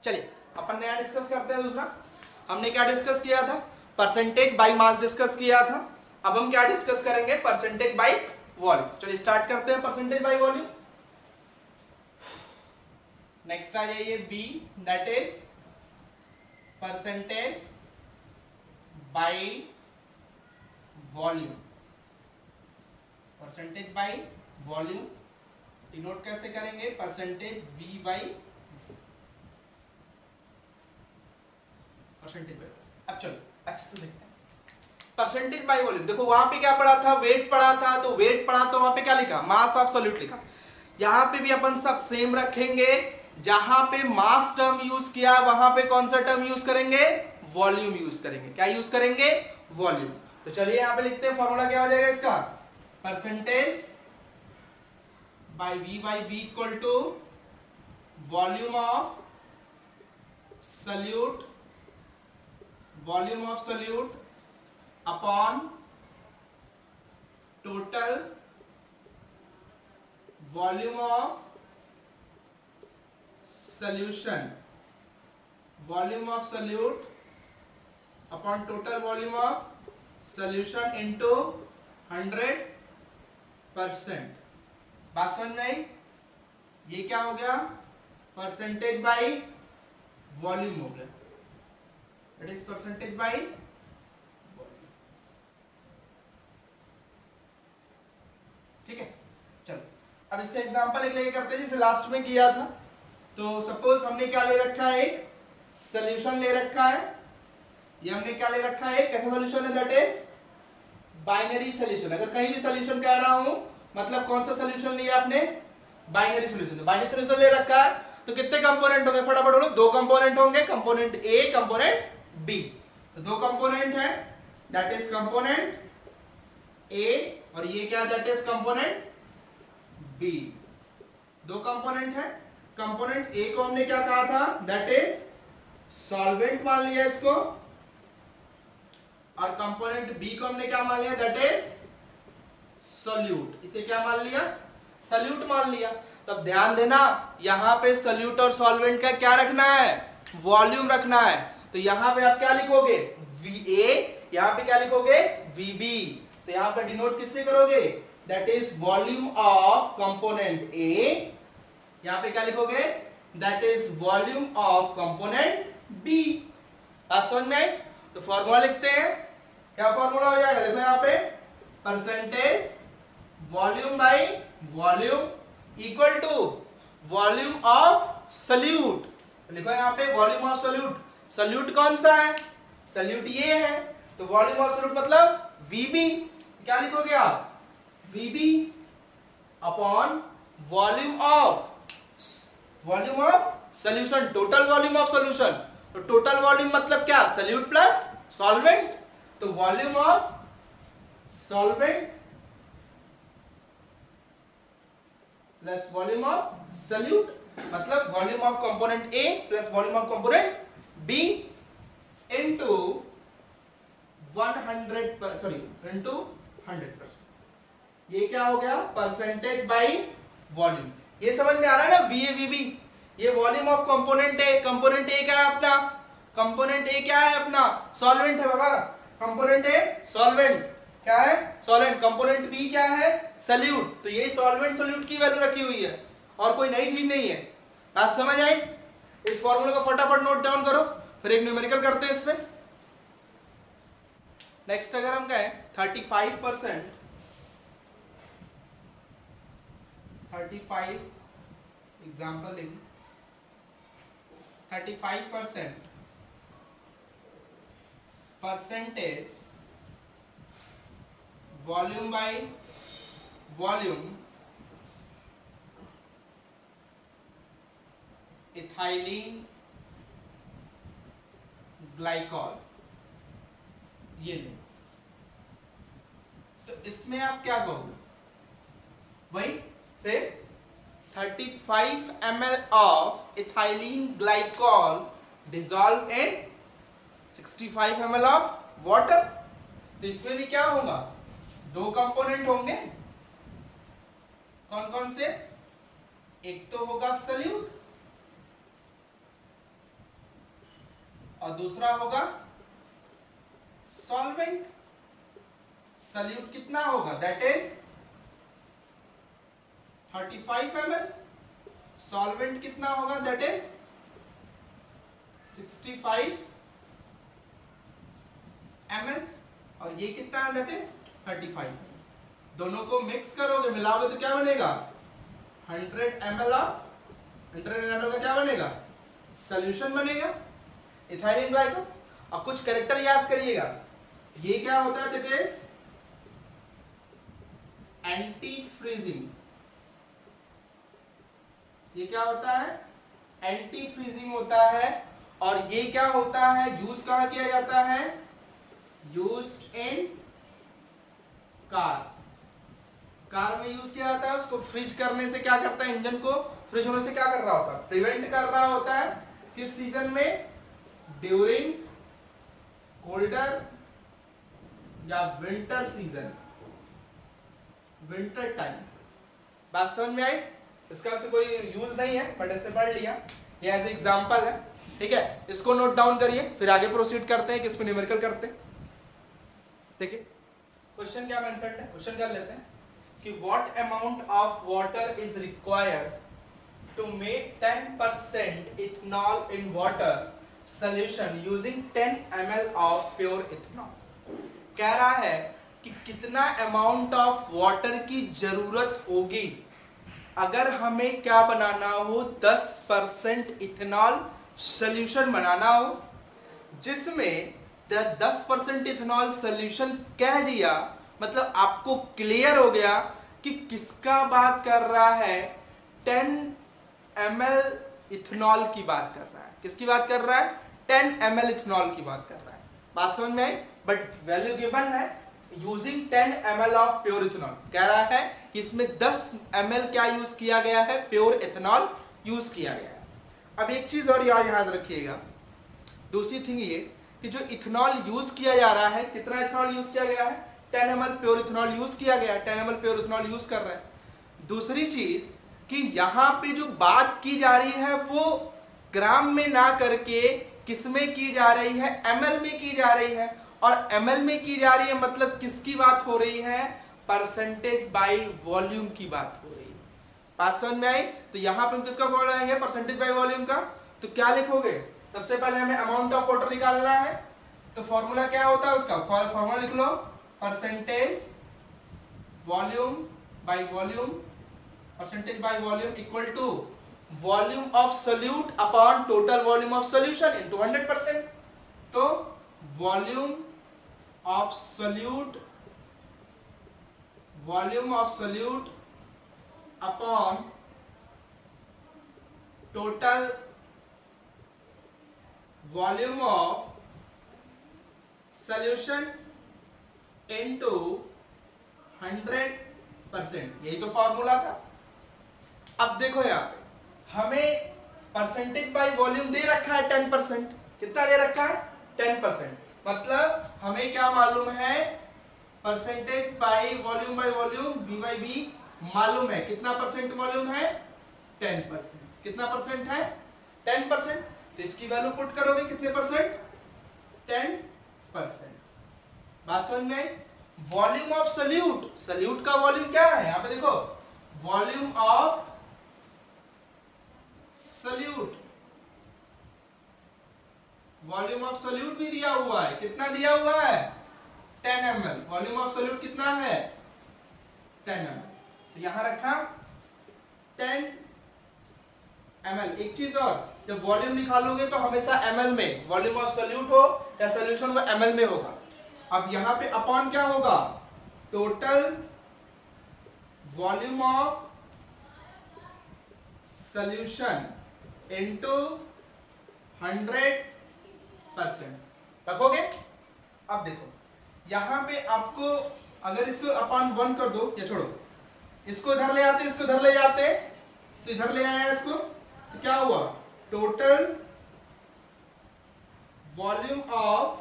चलिए अपन नया डिस्कस करते हैं दूसरा। हमने क्या डिस्कस किया था? परसेंटेज बाय मास डिस्कस किया था। अब हम क्या डिस्कस करेंगे? Percentage by volume. चलिए स्टार्ट करते हैं परसेंटेज बाय वॉल्यूम। नेक्स्ट आ जाइए B, that is percentage by volume. Percentage by volume denote कैसे करेंगे? Percentage V by percentage by. अब चलो अच्छे से देखते हैं परसेंटेज बाय वॉल्यूम। देखो वहां पे क्या पढ़ा था? वेट पढ़ा था। तो वेट पढ़ा तो वहां पे क्या लिखा? मास ऑफ सॉल्यूट लिखा। यहां पे भी अपन सब सेम रखेंगे। जहां पे मास टर्म यूज किया वहां पे कौन सा टर्म यूज करेंगे? वॉल्यूम यूज करेंगे। क्या यूज करेंगे? वॉल्यूम। तो चलिए यहां पे लिखते हैं, फॉर्मूला क्या हो जाएगा इसका? Percentage by V equal to volume of solute, volume of solute upon total volume of solution, volume of solute upon total volume of solution into 100%। बात समझ में आई? ये क्या हो गया? परसेंटेज बाय वॉल्यूम हो गया। It is percentage by volume. ठीक है, चलो अब इसका एग्जांपल एक लेके करते हैं जैसे लास्ट में किया था। तो सपोज हमने क्या ले रखा है? एक सॉल्यूशन ले रखा है। ये हमने क्या ले रखा है? कैसा सॉल्यूशन है? That is binary solution. अगर कहीं भी सॉल्यूशन कह रहा हूं मतलब कौन सा सॉल्यूशन लिया आपने? Binary solution. तो बाइनरी सॉल्यूशन ले रखा है तो कितने कंपोनेंट होंगे? फटाफट बोलो। दो कंपोनेंट होंगे, कंपोनेंट ए, कंपोनेंट बी। तो दो कंपोनेंट है, दैट इज कंपोनेंट ए, और ये क्या? That is component B. दो कंपोनेंट है। कंपोनेंट ए को हमने क्या कहा था? दैट इज सॉल्वेंट मान लिया इसको, और कंपोनेंट बी को हमने क्या मान लिया? That is solute. इसे क्या मान लिया? सॉल्यूट मान लिया। तब ध्यान देना यहां पे सॉल्यूट और सॉल्वेंट का क्या रखना है? वॉल्यूम रखना है। तो यहां पे आप क्या लिखोगे? V A. यहां पे क्या लिखोगे? V B. तो यहां पे डिनोट किससे करोगे? That is volume of component A. यहां पे क्या लिखोगे? That is volume of component B. बात समझ में आई? तो फॉर्मूला लिखते हैं। क्या फॉर्मूला हो जाएगा? देखो यहां पे percentage volume by volume equal to volume of solute. लिखो यहां पे वॉल्यूम ऑफ सॉल्यूट। सॉल्यूट कौन सा है? सॉल्यूट ये है। तो वॉल्यूम ऑफ सॉल्यूट मतलब वीबी। क्या लिखोगे आप? V B upon volume of solution, total volume of solution. तो टोटल वॉल्यूम मतलब क्या? Solute plus solvent. तो volume of solvent plus volume of solute मतलब volume of component A plus volume of component B into 100%। ये क्या हो गया? Percentage by volume. ये समझ में आ रहा है ना? V A V B. ये volume of component A. Component A क्या है अपना? कंपोनेंट ए क्या है अपना? सॉल्वेंट है बाबा। कंपोनेंट ए सॉल्वेंट क्या है? सॉल्वेंट। कंपोनेंट बी क्या है? सॉल्यूट। तो ये सॉल्वेंट सॉल्यूट की वैल्यू रखी हुई है और कोई नई चीज नहीं है। बात समझ आई? इस फॉर्मूले को फटाफट नोट डाउन करो, फिर एक न्यूमेरिकल करते हैं इसमें। नेक्स्ट अगर हम कहें 35% 35 एग्जाम्पल देंगे। 35% percentage volume by volume ethylene glycol, ये ले। तो इसमें आप क्या कहोगे? वही से 35 ml of ethylene glycol dissolved in 65 ml of water। तो इसमें भी क्या होगा? दो कंपोनेंट होंगे। कौन कौन से? एक तो होगा सॉल्यूट और दूसरा होगा सॉल्वेंट। सल्यूट कितना होगा, दैट इज 35 ml। सॉल्वेंट कितना होगा, दैट इज 65 ml। और ये कितना है, दैट इज 35। दोनों को मिक्स करोगे, मिलाओगे तो क्या बनेगा, 100 ml ऑफ 100 ml का क्या बनेगा, सॉल्यूशन बनेगा इथाइलिन ग्लाइकोल। अब कुछ कैरेक्टर याद करिएगा, ये क्या होता है, दैट इज एंटी फ्रीजिंग। ये क्या होता है, एंटी फ्रीजिंग होता है। और ये क्या होता है, यूज कहां किया जाता है, यूज्ड इन कार में यूज किया जाता है। उसको फ्रीज करने से क्या करता है, इंजन को फ्रीज होने से क्या कर रहा होता है, प्रिवेंट कर रहा होता है। किस सीजन में, ड्यूरिंग कोल्डर या विंटर सीजन, विंटर टाइम। बात समझ में आई, इसका से कोई यूज नहीं है बट ऐसे पढ़ लिया, ये एज एग्जांपल है, ठीक है। इसको नोट डाउन करिए, फिर आगे प्रोसीड करते हैं कि इसको न्यूमेरिकल करते हैं। देखिए क्वेश्चन क्या मेंशन्ड है, क्वेश्चन कर लेते हैं कि what amount of water is required to make 10% ethanol in water solution using 10 ml of pure ethanol. कह रहा है कि कितना अमाउंट ऑफ वाटर की जरूरत होगी अगर हमें क्या बनाना हो, 10% इथेनॉल सॉल्यूशन बनाना हो, जिसमें 10% इथेनॉल सॉल्यूशन कह दिया, मतलब आपको क्लियर हो गया कि किसका बात कर रहा है, 10 ml इथेनॉल की बात कर रहा है। किसकी बात कर रहा है, 10 ml इथेनॉल की बात कर रहा है। बात समझ में आई, बट वैल्यू गिवन है using 10 ml of pure ethanol. कह रहा है कि इसमें 10 ml क्या यूज किया गया है, प्योर इथेनॉल यूज किया गया है। अब एक चीज और याद रखिएगा, दूसरी थिंग ये कि जो इथेनॉल यूज किया जा रहा है, कितना इथेनॉल यूज किया गया है, 10 ml प्योर इथेनॉल यूज किया गया है, 10 ml प्योर इथेनॉल यूज कर रहे हैं। दूसरी चीज कि यहां पे जो बात की जा रही है वो ग्राम में ना करके किस में की जा रही है, ml में की जा रही है। और ml में की जा रही है मतलब किसकी बात हो रही है, परसेंटेज बाय वॉल्यूम की बात हो रही है। बात समझ में आई, तो यहां पे हम किसका फॉर्मूला लेंगे, परसेंटेज बाय वॉल्यूम का। तो क्या लिखोगे, सबसे पहले हमें अमाउंट ऑफ वाटर निकालना है, तो फॉर्मूला क्या होता है उसका, फॉर्मूला लिख लो, percentage volume by volume, percentage by volume equal to volume of solute upon total volume of solution into 100%। तो volume of solute, volume of solute upon total volume of solution into 100%, यही तो formula था। अब देखो यहां पे हमें percentage by volume दे रखा है 10%, कितना दे रखा है, 10%। मतलब हमें क्या मालूम है, percentage by volume V by B मालूम है, कितना परसेंट मालूम है, 10%। कितना परसेंट है, 10%। तो इसकी वैल्यू पुट करोगे कितने परसेंट, 10%। बात समझ में आई। वॉल्यूम ऑफ सोल्यूट, सोल्यूट का वॉल्यूम क्या है, यहां पे देखो, volume of solute, volume of solute भी दिया हुआ है, कितना दिया हुआ है, 10 ml। वॉल्यूम ऑफ सोल्यूट कितना है, 10 ml। तो यहां रखा 10 ml। एक चीज और, जब वॉल्यूम निकालोगे तो हमेशा ml में, वॉल्यूम ऑफ सोल्यूट हो या सोल्यूशन वो ml में होगा। अब यहां पे अपॉन क्या होगा, total volume of solution into 100%। रखोगे। अब देखो यहां पे आपको अगर इसको अपॉन 1 कर दो, या छोड़ो, इसको इधर ले आते, इसको इधर ले जाते, तो इधर ले आया इसको, तो क्या हुआ, total volume of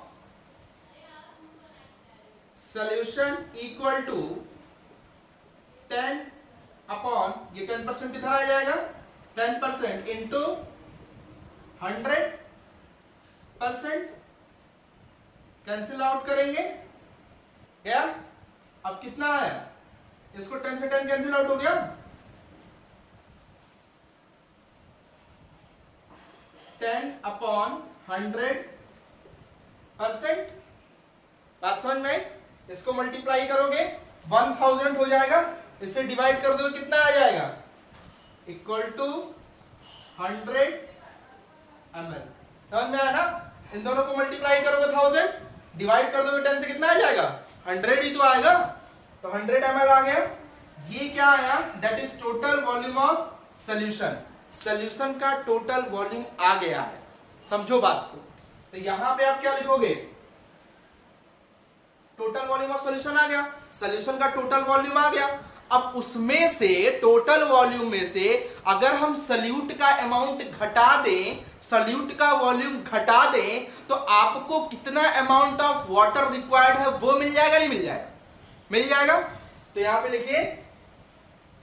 solution equal to 10 upon, ये 10% इधर आ जाएगा, 10% इंटू 100। परसेंट, कैंसिल आउट करेंगे क्या, अब कितना है, इसको 10 से 10 कैंसिल आउट हो गया, 10/100%। बात समझ में आई? इसको मल्टीप्लाई करोगे 1000 हो जाएगा, इससे डिवाइड कर दोगे कितना आ जाएगा, इक्वल टू 100 ml। समझ में आया ना? इन दोनों को मल्टीप्लाई करोगे 1000, डिवाइड कर दोगे 10 से कितना आ जाएगा, 100 ही तो आएगा, तो 100 ml आ गया। ये क्या आया, that is total volume of solution. Solution का टोटल वॉल्यूम आ गया है, समझो बात को। तो यहां पे आप क्या लिखोगे, टोटल वॉल्यूम ऑफ सॉल्यूशन आ गया, सॉल्यूशन का टोटल वॉल्यूम आ गया। अब उसमें से, टोटल वॉल्यूम में से अगर हम सल्यूट का अमाउंट घटा दें, सल्यूट का वॉल्यूम घटा दें, तो आपको कितना अमाउंट ऑफ वाटर रिक्वायर्ड है वो मिल जाएगा, नहीं मिल जाएगा, मिल जाएगा। तो यहां पे लिखिए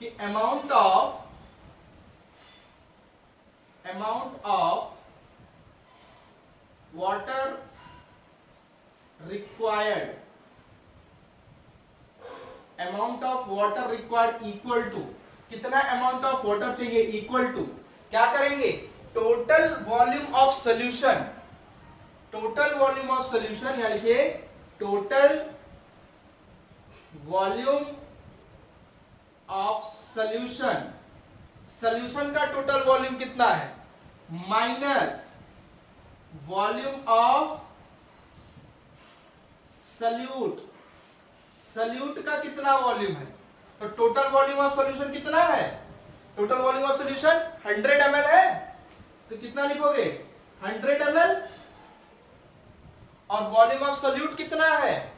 कि amount of water required, amount of water required equal to, कितना अमाउंट ऑफ वाटर चाहिए, इक्वल टू क्या करेंगे, total volume of solution, total volume of solution, यानी कि total volume of solution, solution का टोटल वॉल्यूम कितना है, minus volume of solute, solute का कितना वॉल्यूम है, तो टोटल वॉल्यूम ऑफ सॉल्यूशन कितना है, total volume of solution 100 ml है, तो कितना लिखोगे 100 ml, और वॉल्यूम ऑफ सॉल्यूट कितना है,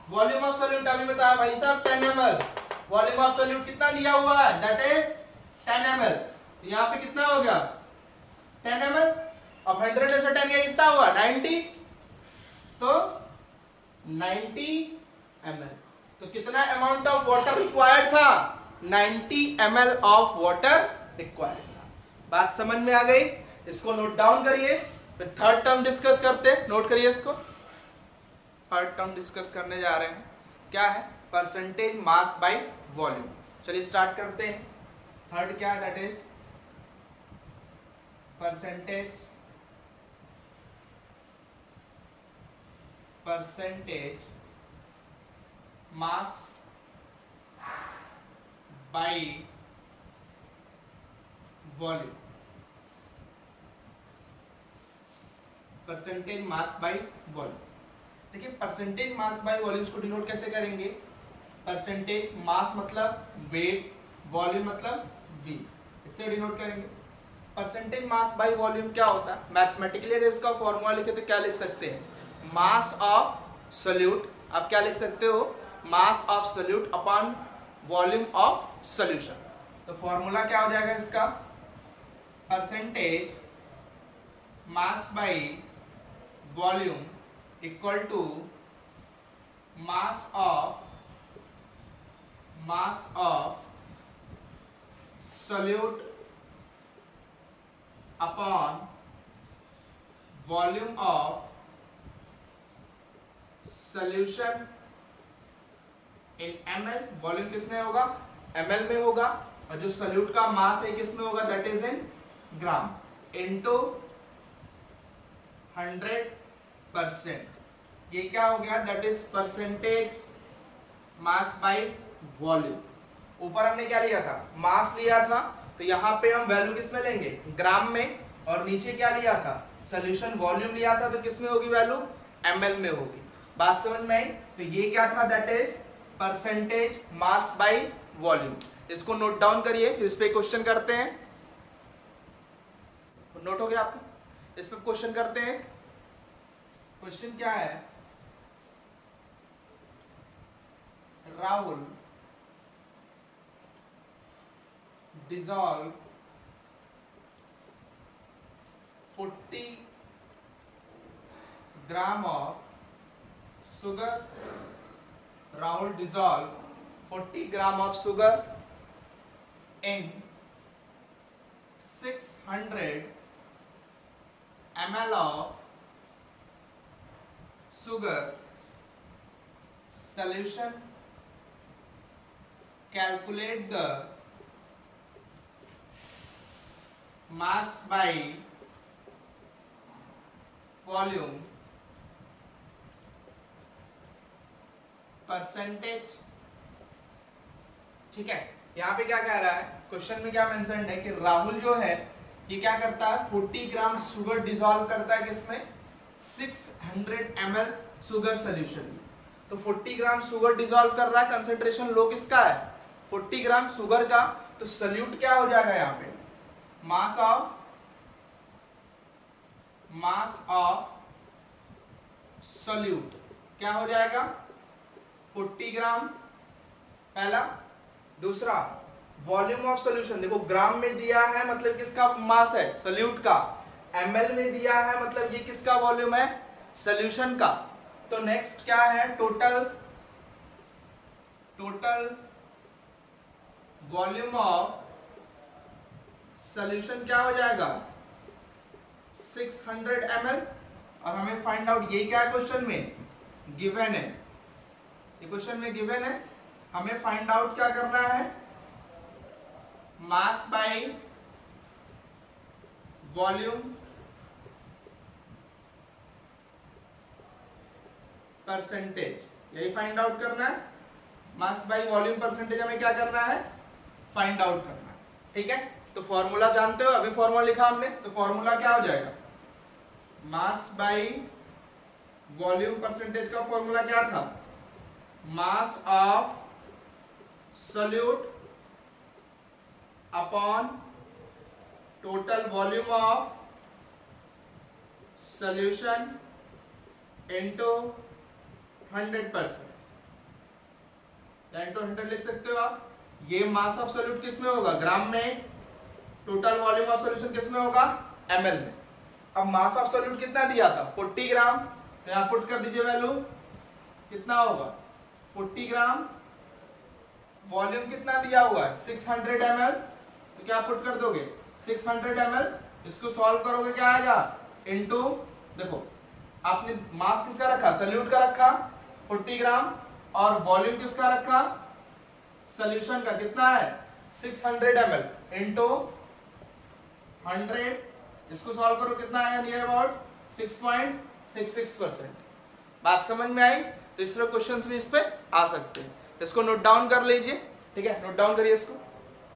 वॉल्यूम ऑफ सॉल्यूट अभी बताया भाई साहब 10 ml, वॉल्यूम ऑफ सॉल्यूट कितना दिया हुआ है, दैट इज 10 ml। तो यहां पे कितना हो गया 10 ml, अब 100 में से 10 गया कितना हुआ 90, तो 90 ml। तो कितना अमाउंट ऑफ वाटर रिक्वायर्ड था, 90 ml ऑफ वाटर रिक्वायर्ड था। बात समझ में आ गई? इसको नोट डाउन करिए, फिर थर्ड टर्म डिस्कस करते हैं, नोट करिए इसको। थर्ड टर्म डिस्कस करने जा रहे हैं, क्या है, परसेंटेज मास बाय वॉल्यूम। चलिए स्टार्ट करते हैं। थर्ड क्या है, that is percentage mass by volume, percentage mass by volume. देखिए परसेंटेज मास बाय वॉल्यूम को डिनोट कैसे करेंगे, परसेंटेज मास मतलब वेट, वॉल्यूम मतलब वी, इससे डिनोट करेंगे। परसेंटेज मास बाय वॉल्यूम क्या होता है, मैथमेटिकली अगर इसका फॉर्मूला लिखे तो क्या लिख सकते हैं, मास ऑफ सोल्यूट, आप क्या लिख सकते हो, mass of solute upon volume of solution. तो फॉर्मूला क्या हो जाएगा इसका, percentage mass by volume equal to mass of solute upon volume of solution in ml। वॉल्यूम किसमें होगा, ml में होगा, और जो सोल्यूट का मास है किसमें होगा, that is in gram, into 100%। ये क्या हो गया, that is percentage mass by volume. ऊपर हमने क्या लिया था, मास लिया था, तो यहां पे हम वैल्यू किसमें लेंगे, ग्राम में, और नीचे क्या लिया था, सॉल्यूशन वॉल्यूम लिया था, तो किसमें होगी वैल्यू, ml में होगी। बात समझ में आई? तो ये क्या था, that is percentage mass by volume. इसको नोट डाउन करिए, फिर इस पे क्वेश्चन करते हैं। नोट हो गया आपको? इस पे क्वेश्चन करते हैं। क्वेश्चन क्या है, Rahul dissolve 40 gram of sugar, Rahul dissolve 40 gram of sugar in 600 ml of sugar solution, calculate the mass by volume percentage. ठीक है, यहाँ पे क्या कह रहा है, क्वेश्चन में क्या मेंशन है कि राहुल जो है ये क्या करता है, 40 ग्राम शुगर डिसॉल्व करता है किसमें, 600 ml शुगर सोल्यूशन। तो 40 ग्राम शुगर डिसॉल्व कर रहा है, कंसेंट्रेशन लो किसका है, 40 ग्राम शुगर का। तो सोल्यूट क्या हो जाएगा यहाँ पे, मास ऑफ सोल्यूट क्या हो जाएगा, 40 ग्राम पहला। दूसरा वॉल्यूम ऑफ सॉल्यूशन, देखो ग्राम में दिया है मतलब किसका मास है, सोल्यूट का। ml में दिया है मतलब ये किसका वॉल्यूम है, सॉल्यूशन का। तो नेक्स्ट क्या है, टोटल वॉल्यूम ऑफ सॉल्यूशन क्या हो जाएगा, 600 ml। और हमें फाइंड आउट, ये क्या है क्वेश्चन में गिवन है, ये क्वेश्चन में गिवन है, हमें फाइंड आउट क्या करना है, मास बाय वॉल्यूम परसेंटेज, यही फाइंड आउट करना है। मास बाय वॉल्यूम परसेंटेज हमें क्या करना है, फाइंड आउट करना है। ठीक है, तो फॉर्मूला जानते हो, अभी फॉर्मूला लिखा हमने, तो फॉर्मूला क्या हो जाएगा, मास बाय वॉल्यूम परसेंटेज का फॉर्मूला क्या था, मास of solute upon total volume of solution into 100%, into 100 लिख सकते हो आप। ये मास ऑफ सोल्यूट किस में होगा, ग्राम में, टोटल वॉल्यूम ऑफ सॉल्यूशन किस में होगा, ml में। अब मास ऑफ सोल्यूट कितना दिया था, 40 ग्राम, तो यहां पुट कर दीजिए वैल्यू, कितना होगा 40 ग्राम, वॉल्यूम कितना दिया हुआ है 600 ml, तो क्या पुट कर दोगे 600 ml, इसको सॉल्व करोगे क्या आएगा, इनटू, देखो आपने मास किसका रखा, सोल्यूट का रखा 40 ग्राम, और वॉल्यूम किसका रखा, सॉल्यूशन का, कितना है 600 ml, इनटू 100, इसको सॉल्व करो कितना आएगा, नियर अबाउट 6.66%। बात समझ में आई, तो इस तरह क्वेश्चंस भी इस पे आ सकते हैं, इसको नोट डाउन कर लीजिए। ठीक है, नोट डाउन करिए इसको।